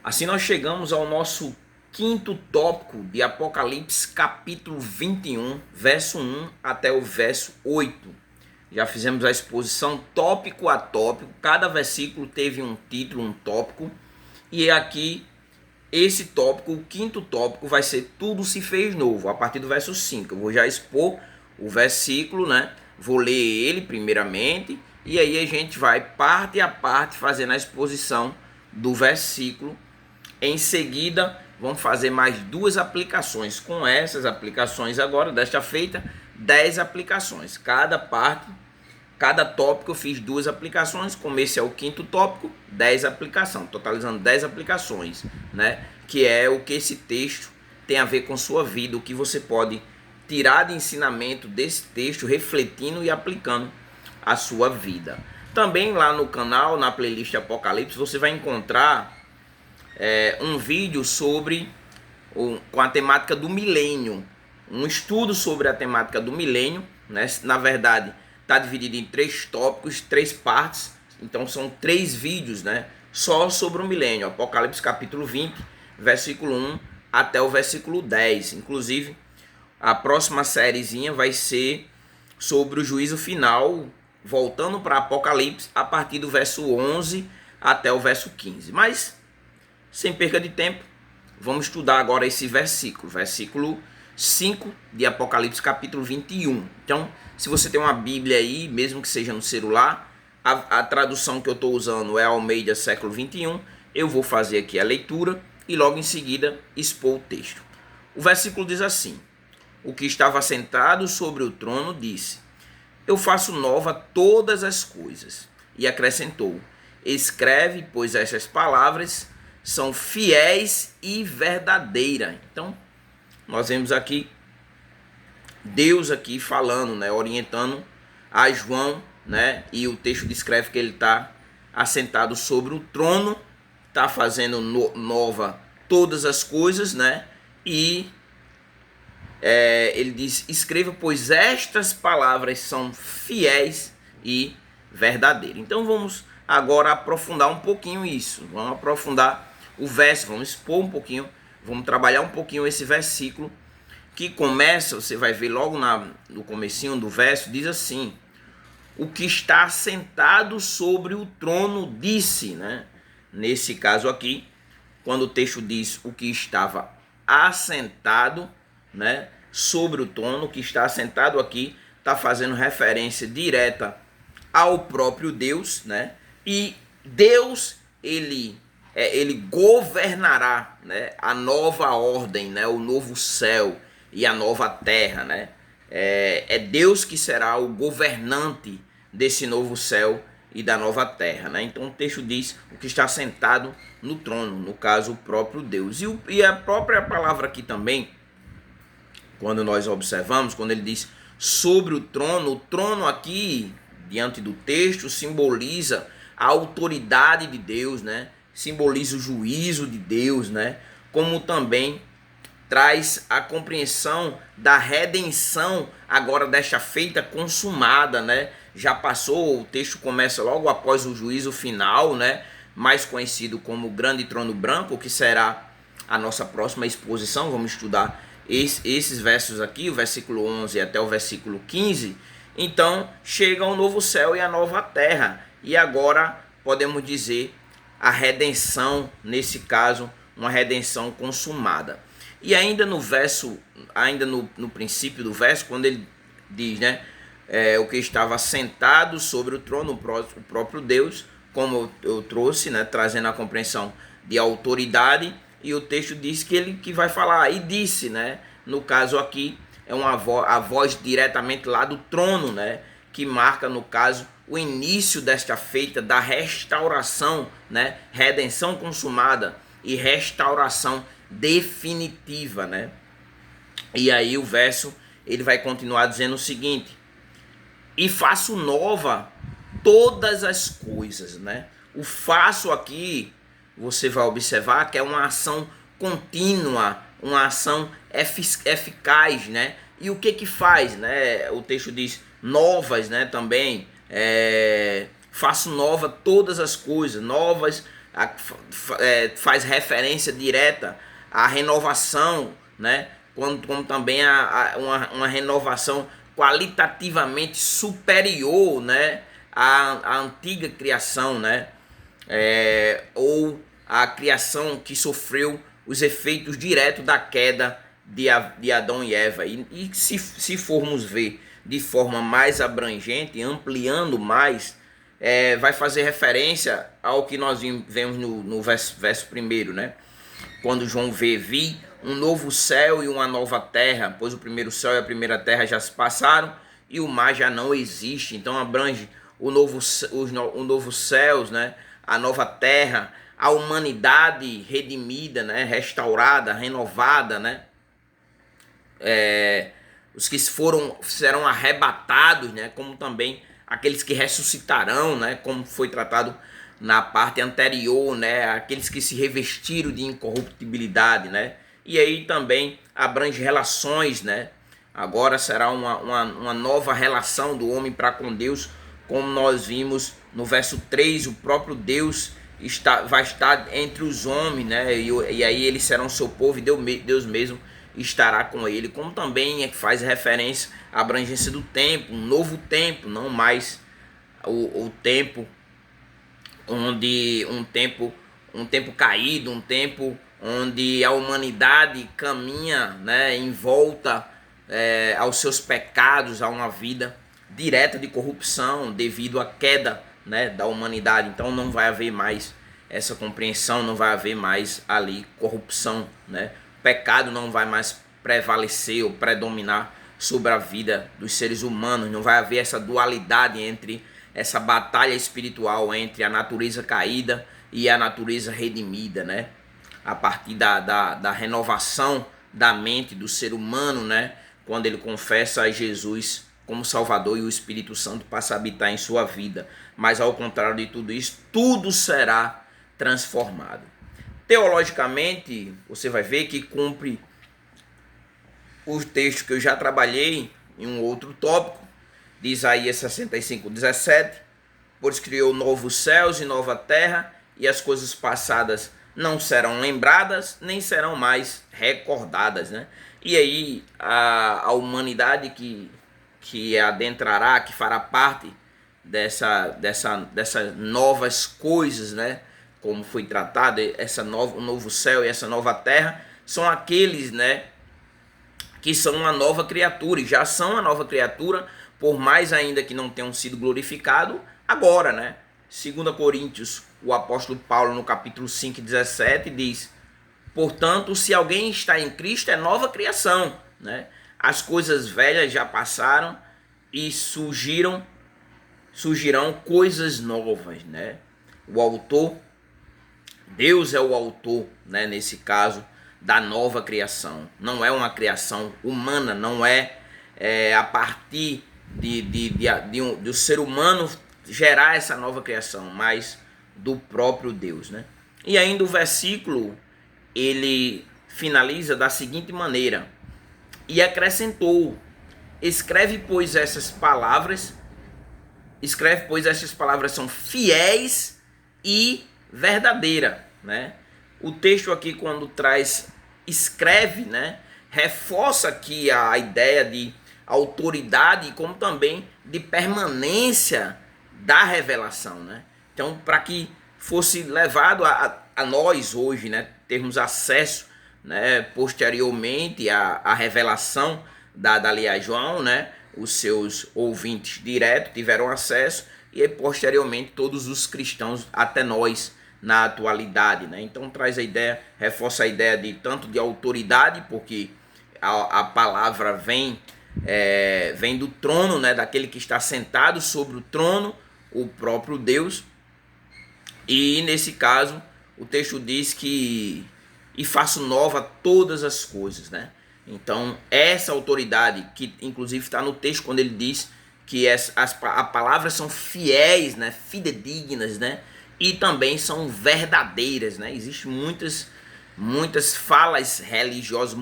Assim nós chegamos ao nosso quinto tópico de Apocalipse, capítulo 21, verso 1 até o verso 8. Já fizemos a exposição tópico a tópico, cada versículo teve um título, um tópico, e aqui esse tópico, o quinto tópico, vai ser tudo se fez novo, a partir do verso 5. Eu vou já expor o versículo, né? Vou ler ele primeiramente, e aí a gente vai parte a parte fazendo a exposição do versículo. Em seguida, vamos fazer mais duas aplicações. Com essas aplicações agora, desta feita, 10 aplicações. Cada parte, cada tópico eu fiz duas aplicações. Como esse é o quinto tópico, 10 aplicações, totalizando 10 aplicações, né? Que é o que esse texto tem a ver com sua vida, o que você pode tirar de ensinamento desse texto, refletindo e aplicando a sua vida. Também lá no canal, na playlist Apocalipse, você vai encontrar um vídeo sobre com a temática do milênio, um estudo sobre a temática do milênio, né? Na verdade está dividido em 3 tópicos, 3 partes, então são 3 vídeos, né? Só sobre o milênio, Apocalipse capítulo 20, versículo 1 até o versículo 10. Inclusive a próxima sériezinha vai ser sobre o juízo final, voltando para Apocalipse a partir do verso 11 até o verso 15. Mas sem perca de tempo, vamos estudar agora esse versículo 5 de Apocalipse capítulo 21. Então, se você tem uma Bíblia aí, mesmo que seja no celular, a tradução que eu estou usando é Almeida século 21, eu vou fazer aqui a leitura e logo em seguida expor o texto. O versículo diz assim: o que estava sentado sobre o trono disse: eu faço nova todas as coisas. E acrescentou: escreve, pois estas palavras são fiéis e verdadeiras. Então, nós vemos aqui Deus aqui falando, né, orientando a João, né, e o texto descreve que ele está assentado sobre o trono, está fazendo nova todas as coisas, né, e ele diz: escreva, pois estas palavras são fiéis e verdadeiras. Então vamos agora aprofundar um pouquinho isso, vamos aprofundar o verso, vamos expor um pouquinho, vamos trabalhar um pouquinho esse versículo, que começa, você vai ver logo no comecinho do verso, diz assim: o que está sentado sobre o trono disse, né? Nesse caso aqui, quando o texto diz o que estava assentado, né, sobre o trono, que está assentado aqui, está fazendo referência direta ao próprio Deus, né? E Deus, ele governará, né, a nova ordem, né, o novo céu e a nova terra, né? É Deus que será o governante desse novo céu e da nova terra, né? Então o texto diz o que está sentado no trono, no caso o próprio Deus. E a própria palavra aqui também, quando nós observamos, quando ele diz sobre o trono aqui, diante do texto, simboliza a autoridade de Deus, né? Simboliza o juízo de Deus, né? Como também traz a compreensão da redenção agora desta feita consumada, né? Já passou, o texto começa logo após o juízo final, né? Mais conhecido como o grande trono branco, que será a nossa próxima exposição. Vamos estudar esses versos aqui, o versículo 11 até o versículo 15. Então chega o novo céu e a nova terra, e agora podemos dizer a redenção, nesse caso uma redenção consumada. E ainda no verso, ainda no princípio do verso, quando ele diz, né, o que estava sentado sobre o trono, o próprio Deus, como eu trouxe, né, trazendo a compreensão de autoridade, e o texto diz que ele que vai falar, e disse, né, no caso aqui é a voz diretamente lá do trono, né, que marca no caso o início desta feita da restauração, né, redenção consumada e restauração definitiva, né? E aí o verso ele vai continuar dizendo o seguinte: e faço nova todas as coisas, né? O faço aqui, você vai observar que é uma ação contínua, uma ação eficaz, né? E o que faz, né? O texto diz novas, né? Também faço nova todas as coisas, novas faz referência direta à renovação, né? Como também uma renovação qualitativamente superior, né? À antiga criação, né? Ou a criação que sofreu os efeitos diretos da queda de Adão e Eva. E se formos ver de forma mais abrangente, ampliando mais, vai fazer referência ao que nós vemos no verso primeiro, né? Quando João vi um novo céu e uma nova terra, pois o primeiro céu e a primeira terra já se passaram e o mar já não existe. Então abrange o novo céus, né? A nova terra, a humanidade redimida, né? Restaurada, renovada, né? Os que serão arrebatados, né? Como também aqueles que ressuscitarão, né? Como foi tratado na parte anterior, né? Aqueles que se revestiram de incorruptibilidade, né? E aí também abrange relações, né? Agora será uma nova relação do homem para com Deus, como nós vimos no verso 3, o próprio Deus vai estar entre os homens, né? E aí eles serão seu povo e Deus mesmo estará com ele, como também faz referência à abrangência do tempo, um novo tempo, não mais o tempo onde um tempo caído, um tempo onde a humanidade caminha, né, em volta aos seus pecados, a uma vida direta de corrupção devido à queda, né, da humanidade. Então não vai haver mais essa compreensão, não vai haver mais ali corrupção, né? O pecado não vai mais prevalecer ou predominar sobre a vida dos seres humanos, não vai haver essa dualidade entre essa batalha espiritual entre a natureza caída e a natureza redimida, né? A partir da renovação da mente do ser humano, né? Quando ele confessa a Jesus como Salvador e o Espírito Santo passa a habitar em sua vida. Mas ao contrário de tudo isso, tudo será transformado. Teologicamente, você vai ver que cumpre o texto que eu já trabalhei em um outro tópico, de Isaías 65:17, pois criou novos céus e nova terra, e as coisas passadas não serão lembradas, nem serão mais recordadas, né? E aí a humanidade que adentrará, que fará parte dessas novas coisas, né? Como foi tratado, o novo céu e essa nova terra, são aqueles, né, que são uma nova criatura, e já são uma nova criatura, por mais ainda que não tenham sido glorificados, agora, né? 2 Coríntios, o apóstolo Paulo, no capítulo 5:17, diz: portanto, se alguém está em Cristo, é nova criação, né? As coisas velhas já passaram e surgirão coisas novas, né? O autor, Deus é o autor, né, nesse caso, da nova criação. Não é uma criação humana, não é a partir do ser humano gerar essa nova criação, mas do próprio Deus, né? E ainda o versículo, ele finaliza da seguinte maneira: e acrescentou, escreve, pois essas palavras são fiéis e verdadeira, né? O texto aqui, quando traz escreve, né, reforça aqui a ideia de autoridade, como também de permanência da revelação, né? Então, para que fosse levado a nós hoje, né, termos acesso, né, posteriormente à revelação dada ali a João, né, os seus ouvintes diretos tiveram acesso, e posteriormente todos os cristãos até nós na atualidade, né? Então traz a ideia, reforça a ideia de tanto de autoridade, porque a palavra vem do trono, né, daquele que está sentado sobre o trono, o próprio Deus. E nesse caso o texto diz que e faço nova todas as coisas, né? Então essa autoridade, que inclusive está no texto quando ele diz que as palavras são fiéis, né, fidedignas, né, e também são verdadeiras, né? Existem muitas falas religiosas,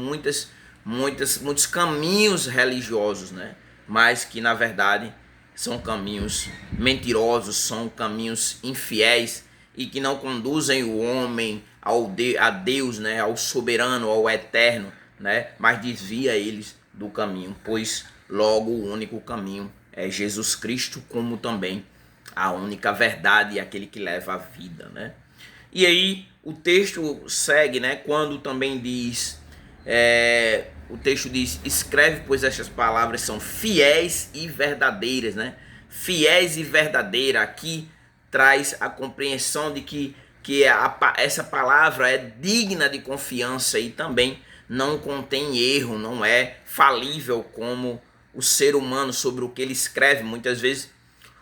muitos caminhos religiosos, né? Mas que na verdade são caminhos mentirosos, são caminhos infiéis e que não conduzem o homem a Deus, né, ao soberano, ao eterno, né, mas desvia eles do caminho, pois logo o único caminho é Jesus Cristo, como também a única verdade e aquele que leva a vida, né? E aí o texto segue, né, quando também diz, o texto diz, escreve, pois estas palavras são fiéis e verdadeiras, né? Fiéis e verdadeira, aqui traz a compreensão de que essa palavra é digna de confiança e também não contém erro, não é falível como o ser humano sobre o que ele escreve. Muitas vezes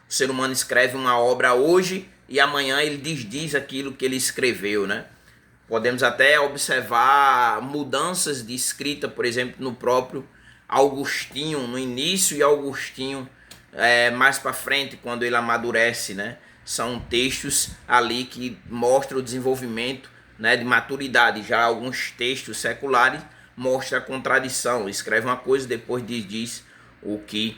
o ser humano escreve uma obra hoje e amanhã ele desdiz aquilo que ele escreveu, né? Podemos até observar mudanças de escrita, por exemplo, no próprio Augustinho, no início, e Augustinho mais para frente, quando ele amadurece, né? São textos ali que mostram o desenvolvimento, né, de maturidade. Já alguns textos seculares mostram a contradição. Escreve uma coisa e depois diz o que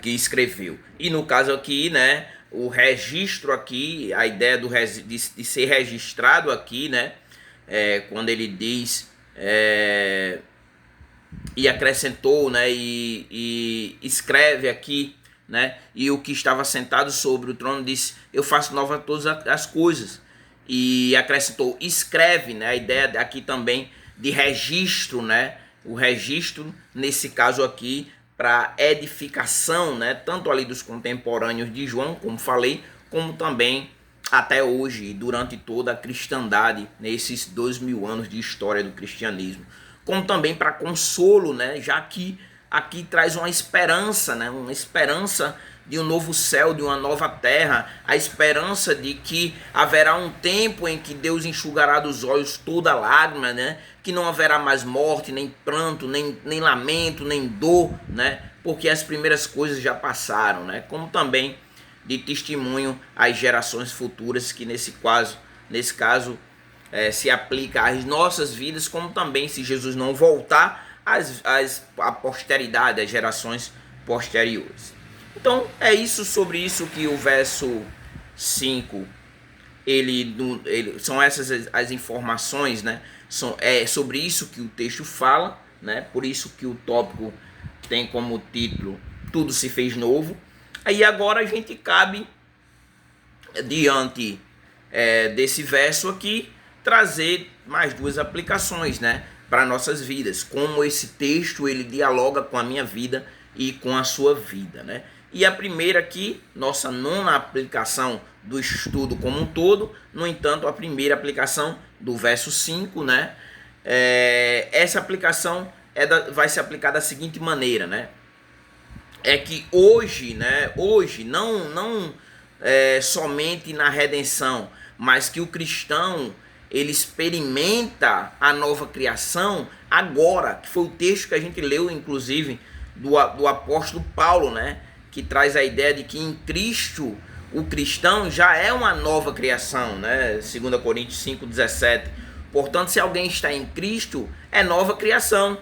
escreveu. E no caso aqui, né, o registro aqui, a ideia de ser registrado aqui, né, quando ele diz e acrescentou, né, e escreve aqui, né, e o que estava sentado sobre o trono disse, eu faço nova todas as coisas, e acrescentou, escreve, né, a ideia aqui também de registro, né, o registro nesse caso aqui para edificação, né, tanto ali dos contemporâneos de João, como falei, como também até hoje e durante toda a cristandade, nesses 2000 anos de história do cristianismo, como também para consolo, né, já que aqui traz uma esperança, né, uma esperança de um novo céu, de uma nova terra, a esperança de que haverá um tempo em que Deus enxugará dos olhos toda lágrima, né, que não haverá mais morte, nem pranto, nem lamento, nem dor, né, porque as primeiras coisas já passaram, né, como também de testemunho às gerações futuras, que nesse caso se aplica às nossas vidas, como também, se Jesus não voltar, a posteridade, as gerações posteriores. Então é isso, sobre isso que o verso 5 são essas as informações, né? É sobre isso que o texto fala, né? Por isso que o tópico tem como título Tudo se fez novo. Aí agora a gente cabe, diante desse verso aqui, trazer mais duas aplicações, né, para nossas vidas, como esse texto ele dialoga com a minha vida e com a sua vida, né? E a primeira aqui, nossa nona aplicação do estudo como um todo, no entanto, a primeira aplicação do verso 5, né? Essa aplicação vai se aplicar da seguinte maneira, né? É que hoje, né? Hoje, não somente na redenção, mas que o cristão ele experimenta a nova criação agora, que foi o texto que a gente leu, inclusive, do apóstolo Paulo, né? Que traz a ideia de que em Cristo o cristão já é uma nova criação, né? 2 Coríntios 5,17. Portanto, se alguém está em Cristo, é nova criação.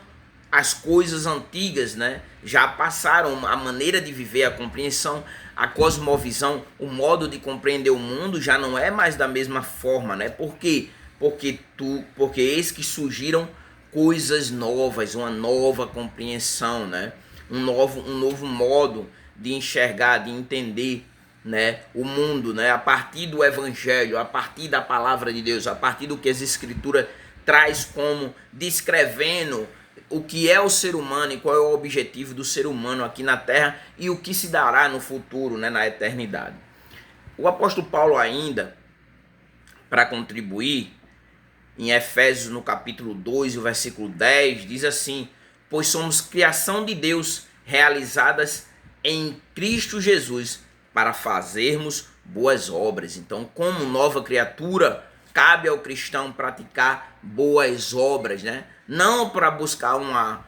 As coisas antigas, né, já passaram, a maneira de viver, a compreensão, a cosmovisão, o modo de compreender o mundo já não é mais da mesma forma, né? Por quê? Porque eis que surgiram coisas novas, uma nova compreensão, né? Um novo modo de enxergar, de entender, né, o mundo, né, a partir do evangelho, a partir da palavra de Deus, a partir do que as escrituras traz como descrevendo o que é o ser humano e qual é o objetivo do ser humano aqui na terra e o que se dará no futuro, né, na eternidade. O apóstolo Paulo ainda, para contribuir, em Efésios no capítulo 2, o versículo 10, diz assim, pois somos criação de Deus, realizadas em Cristo Jesus, para fazermos boas obras. Então, como nova criatura, cabe ao cristão praticar boas obras, né? Não para buscar uma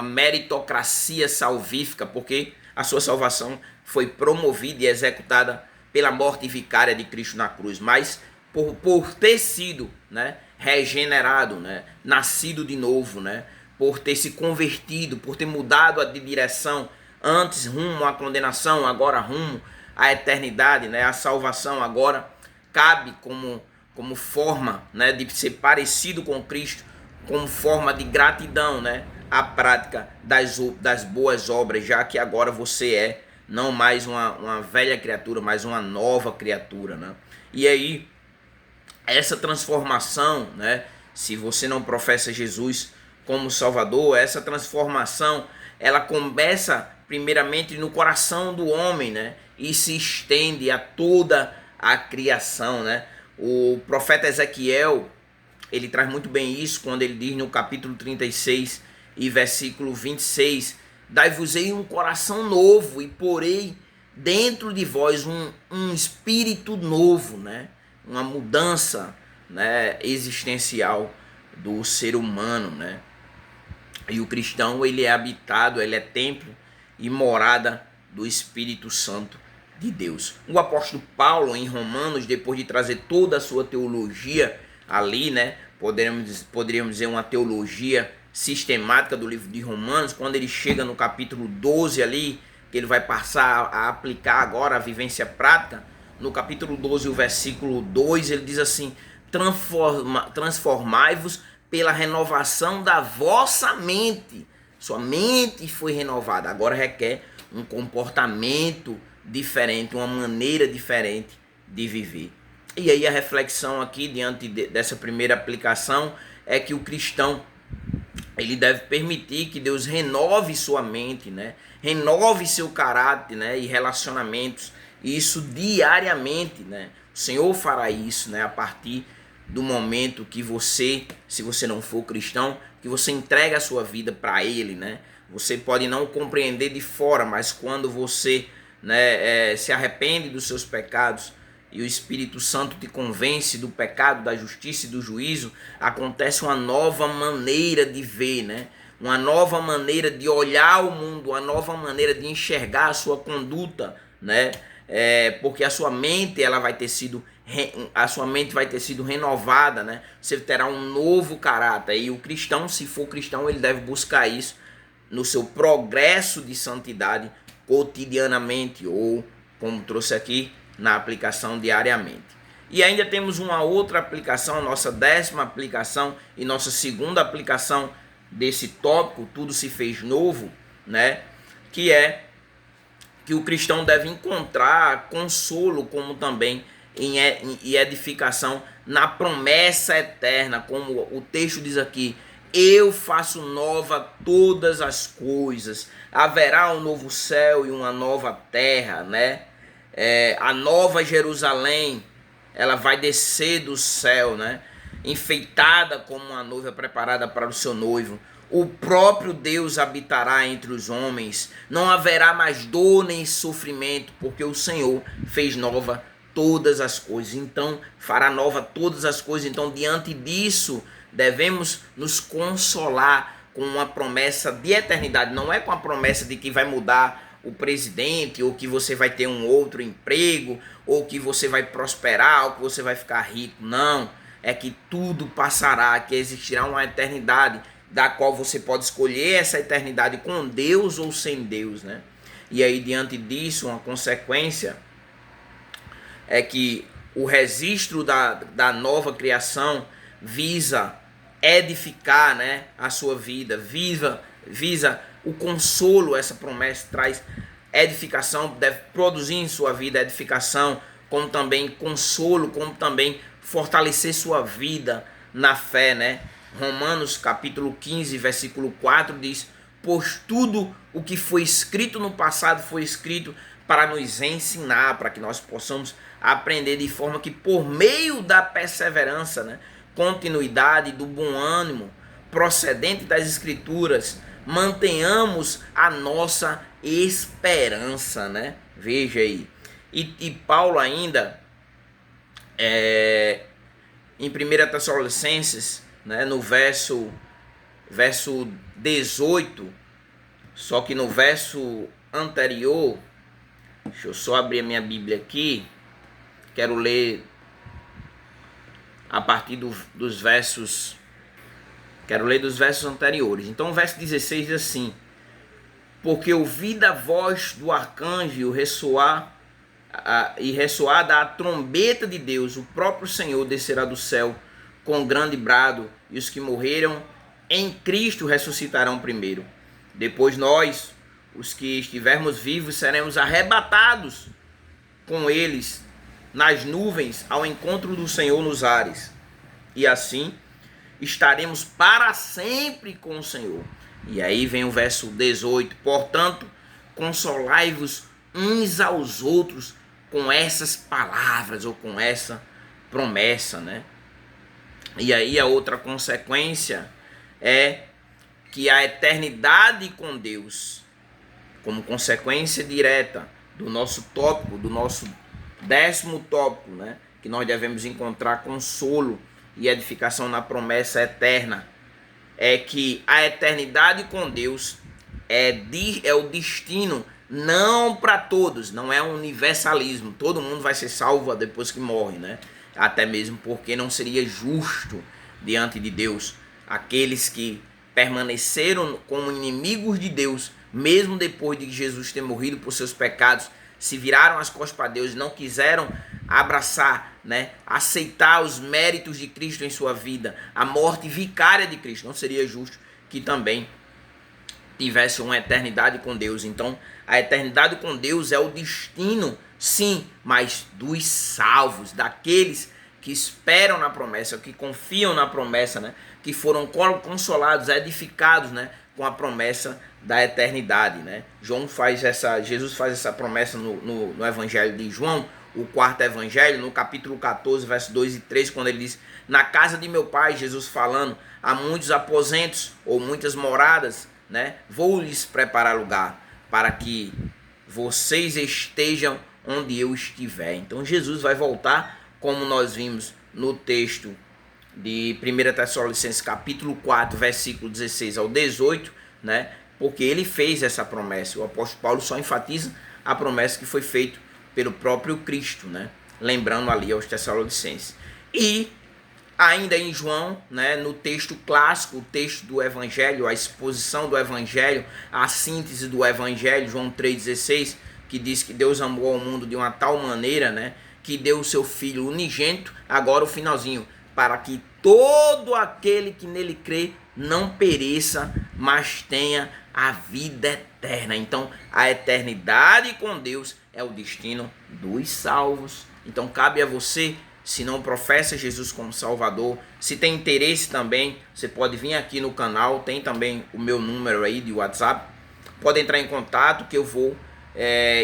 meritocracia salvífica, porque a sua salvação foi promovida e executada pela morte vicária de Cristo na cruz, mas por ter sido, né, regenerado, né, nascido de novo, né, por ter se convertido, por ter mudado de direção, antes rumo à condenação, agora rumo a eternidade, né? A salvação agora cabe como forma, né, de ser parecido com Cristo, como forma de gratidão, né, à prática das boas obras, já que agora você é não mais uma velha criatura, mas uma nova criatura, né? E aí, essa transformação, né, se você não professa Jesus como Salvador, essa transformação, ela começa primeiramente no coração do homem, né, e se estende a toda a criação, né? O profeta Ezequiel, ele traz muito bem isso quando ele diz no capítulo 36 e versículo 26: dai-vos-ei um coração novo e porei dentro de vós um espírito novo, né? Uma mudança, né, existencial do ser humano, né? E o cristão, ele é habitado, ele é templo e morada do Espírito Santo de Deus. O apóstolo Paulo, em Romanos, depois de trazer toda a sua teologia ali, né, poderíamos dizer uma teologia sistemática do livro de Romanos, quando ele chega no capítulo 12 ali, que ele vai passar a aplicar agora a vivência prática, no capítulo 12, o versículo 2, ele diz assim: transformai-vos pela renovação da vossa mente. Sua mente foi renovada, agora requer um comportamento diferente, uma maneira diferente de viver. E aí a reflexão aqui, diante dessa primeira aplicação, é que o cristão, ele deve permitir que Deus renove sua mente, né? Renove seu caráter, né? E relacionamentos, e isso diariamente, né? O Senhor fará isso, né? A partir do momento que você, se você não for cristão, que você entrega a sua vida para Ele, né? Você pode não compreender de fora, mas quando você, né, se arrepende dos seus pecados e o Espírito Santo te convence do pecado, da justiça e do juízo, acontece uma nova maneira de ver, né? Uma nova maneira de olhar o mundo, uma nova maneira de enxergar a sua conduta, né? Porque a sua mente, ela vai ter sido renovada, né? Você terá um novo caráter. E o cristão, se for cristão, ele deve buscar isso no seu progresso de santidade cotidianamente, ou como trouxe aqui, na aplicação diariamente. E ainda temos uma outra aplicação, nossa 10ª aplicação e nossa segunda aplicação desse tópico, tudo se fez novo, né? Que é que o cristão deve encontrar consolo, como também em edificação na promessa eterna, como o texto diz aqui: eu faço nova todas as coisas, haverá um novo céu e uma nova terra, né? A nova Jerusalém, ela vai descer do céu, né? Enfeitada como uma noiva preparada para o seu noivo. O próprio Deus habitará entre os homens, não haverá mais dor nem sofrimento, porque o Senhor fez nova todas as coisas. Então fará nova todas as coisas. Então, diante disso, devemos nos consolar com uma promessa de eternidade. Não é com a promessa de que vai mudar o presidente, ou que você vai ter um outro emprego, ou que você vai prosperar, ou que você vai ficar rico. Não, é que tudo passará, que existirá uma eternidade, da qual você pode escolher essa eternidade com Deus ou sem Deus, né? E aí, diante disso, uma consequência é que o registro da nova criação visa edificar, né, a sua vida, visa o consolo. Essa promessa traz edificação, deve produzir em sua vida edificação, como também consolo, como também fortalecer sua vida na fé, né? Romanos capítulo 15, versículo 4 diz: pois tudo o que foi escrito no passado foi escrito para nos ensinar, para que nós possamos aprender, de forma que por meio da perseverança, né, continuidade, do bom ânimo procedente das escrituras, mantenhamos a nossa esperança, né? Veja aí. E Paulo ainda, em 1 Tessalonicenses, né, no verso 18, só que no verso anterior, deixa eu só abrir a minha Bíblia aqui, quero ler a partir dos versos, quero ler dos versos anteriores. Então o verso 16 diz assim: porque ouvi da voz do arcanjo ressoar e ressoada a trombeta de Deus, o próprio Senhor descerá do céu com grande brado, e os que morreram em Cristo ressuscitarão primeiro. Depois nós, os que estivermos vivos, seremos arrebatados com eles nas nuvens ao encontro do Senhor nos ares. E assim estaremos para sempre com o Senhor. E aí vem o verso 18. Portanto, consolai-vos uns aos outros com essas palavras ou com essa promessa, né? E aí a outra consequência é que a eternidade com Deus, como consequência direta do nosso tópico, do nosso 10º tópico, né? Que nós devemos encontrar consolo e edificação na promessa eterna, é que a eternidade com Deus é o destino, não para todos, não é um universalismo, todo mundo vai ser salvo depois que morre, né? Até mesmo porque não seria justo diante de Deus aqueles que permaneceram como inimigos de Deus, mesmo depois de Jesus ter morrido por seus pecados, se viraram as costas para Deus e não quiseram abraçar, né, aceitar os méritos de Cristo em sua vida, a morte vicária de Cristo. Não seria justo que também tivesse uma eternidade com Deus. Então, a eternidade com Deus é o destino, sim, mas dos salvos, daqueles que esperam na promessa, que confiam na promessa, né, que foram consolados, edificados, né, com a promessa da eternidade, né? Jesus faz essa promessa no Evangelho de João, o 4º Evangelho, no capítulo 14, versos 2 e 3, quando ele diz: na casa de meu pai, Jesus falando, há muitos aposentos ou muitas moradas, né? Vou lhes preparar lugar para que vocês estejam onde eu estiver. Então Jesus vai voltar, como nós vimos no texto de 1 Tessalonicenses capítulo 4, versículo 16 ao 18, né? Porque ele fez essa promessa. O apóstolo Paulo só enfatiza a promessa que foi feita pelo próprio Cristo, né? Lembrando ali aos Tessalonicenses. E ainda em João, né, no texto clássico, o texto do Evangelho, a exposição do Evangelho, a síntese do Evangelho, João 3,16, que diz que Deus amou ao mundo de uma tal maneira, né, que deu o seu Filho unigênito, agora o finalzinho, para que todo aquele que nele crê não pereça, mas tenha a vida eterna. Então, a eternidade com Deus é o destino dos salvos. Então, cabe a você, se não professa Jesus como Salvador, se tem interesse também, você pode vir aqui no canal, tem também o meu número aí de WhatsApp, pode entrar em contato que eu vou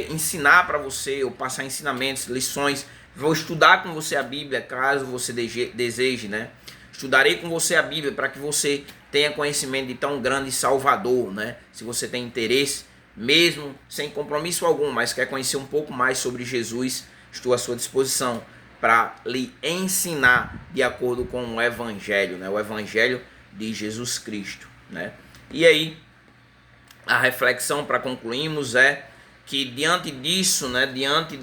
ensinar para você, ou passar ensinamentos, lições, vou estudar com você a Bíblia, caso você deseje, né? Estudarei com você a Bíblia para que você tenha conhecimento de tão grande Salvador, né? Se você tem interesse, mesmo sem compromisso algum, mas quer conhecer um pouco mais sobre Jesus, estou à sua disposição para lhe ensinar de acordo com o Evangelho, né? O Evangelho de Jesus Cristo, né? E aí, a reflexão para concluirmos é que diante disso, né? Diante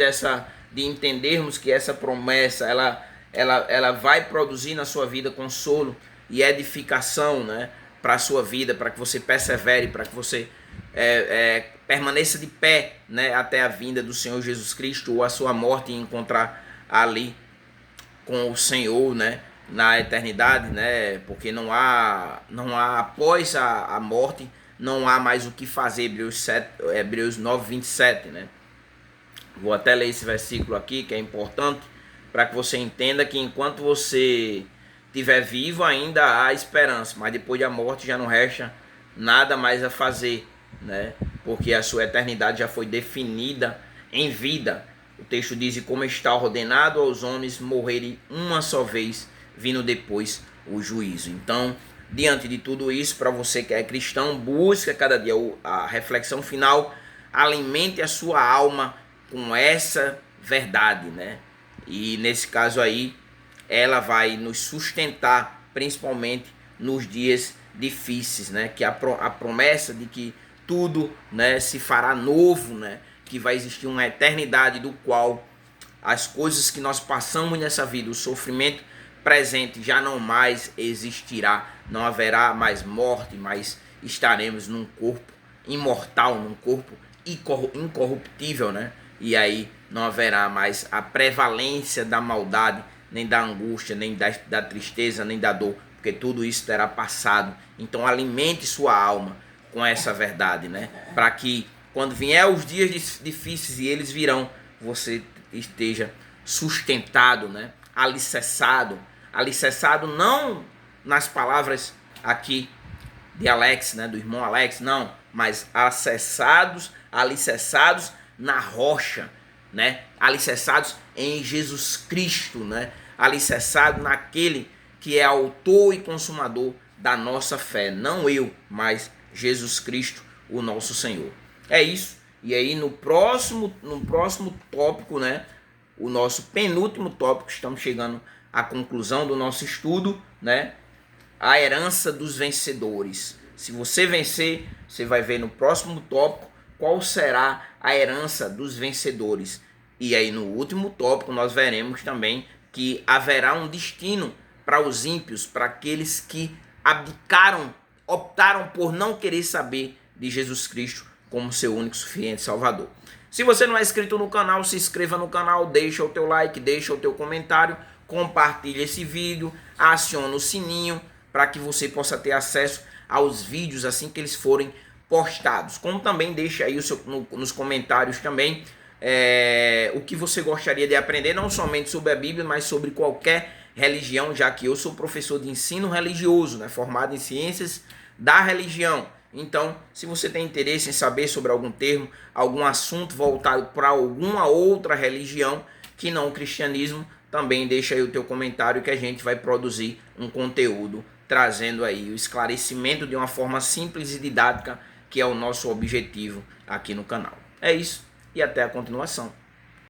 de entendermos que essa promessa, ela vai produzir na sua vida consolo e edificação, né, para a sua vida, para que você persevere, para que você permaneça de pé, né, até a vinda do Senhor Jesus Cristo, ou a sua morte, e encontrar ali com o Senhor, né, na eternidade, né, porque não há após a morte, não há mais o que fazer. Hebreus 9, 27, né. Vou até ler esse versículo aqui, que é importante, para que você entenda que enquanto você estiver vivo, ainda há esperança, mas depois da morte já não resta nada mais a fazer, né? Porque a sua eternidade já foi definida em vida. O texto diz: e como está ordenado aos homens morrerem uma só vez, vindo depois o juízo. Então, diante de tudo isso, para você que é cristão, busca cada dia a reflexão final, alimente a sua alma com essa verdade, né? E nesse caso aí, ela vai nos sustentar, principalmente nos dias difíceis, né? Que a promessa de que tudo, né, se fará novo, né? Que vai existir uma eternidade do qual as coisas que nós passamos nessa vida, o sofrimento presente já não mais existirá, não haverá mais morte, mas estaremos num corpo imortal, num corpo incorruptível, né? e aí não haverá mais a prevalência da maldade, nem da angústia, nem da tristeza, nem da dor, porque tudo isso terá passado. Então alimente sua alma com essa verdade, né? Para que quando vier os dias difíceis, e eles virão, você esteja sustentado, né? Alicerçado não nas palavras aqui de Alex, né, do irmão Alex, não, mas alicerçados na rocha, né? Alicerçados em Jesus Cristo, né? Alicerçado naquele que é autor e consumador da nossa fé, não eu, mas Jesus Cristo, o nosso Senhor. É isso. E aí no próximo tópico, né, o nosso penúltimo tópico, estamos chegando à conclusão do nosso estudo, né? A herança dos vencedores. Se você vencer, você vai ver no próximo tópico qual será a herança dos vencedores. E aí no último tópico nós veremos também que haverá um destino para os ímpios, para aqueles que abdicaram, optaram por não querer saber de Jesus Cristo como seu único suficiente Salvador. Se você não é inscrito no canal, se inscreva no canal, deixa o teu like, deixa o teu comentário, compartilhe esse vídeo, aciona o sininho para que você possa ter acesso aos vídeos assim que eles forem postados. Como também deixa aí nos comentários também o que você gostaria de aprender, não somente sobre a Bíblia, mas sobre qualquer religião, já que eu sou professor de ensino religioso, né, formado em ciências da religião. Então, se você tem interesse em saber sobre algum termo, algum assunto voltado para alguma outra religião que não o cristianismo, também deixa aí o teu comentário que a gente vai produzir um conteúdo trazendo aí o esclarecimento de uma forma simples e didática, que é o nosso objetivo aqui no canal. É isso e até a continuação.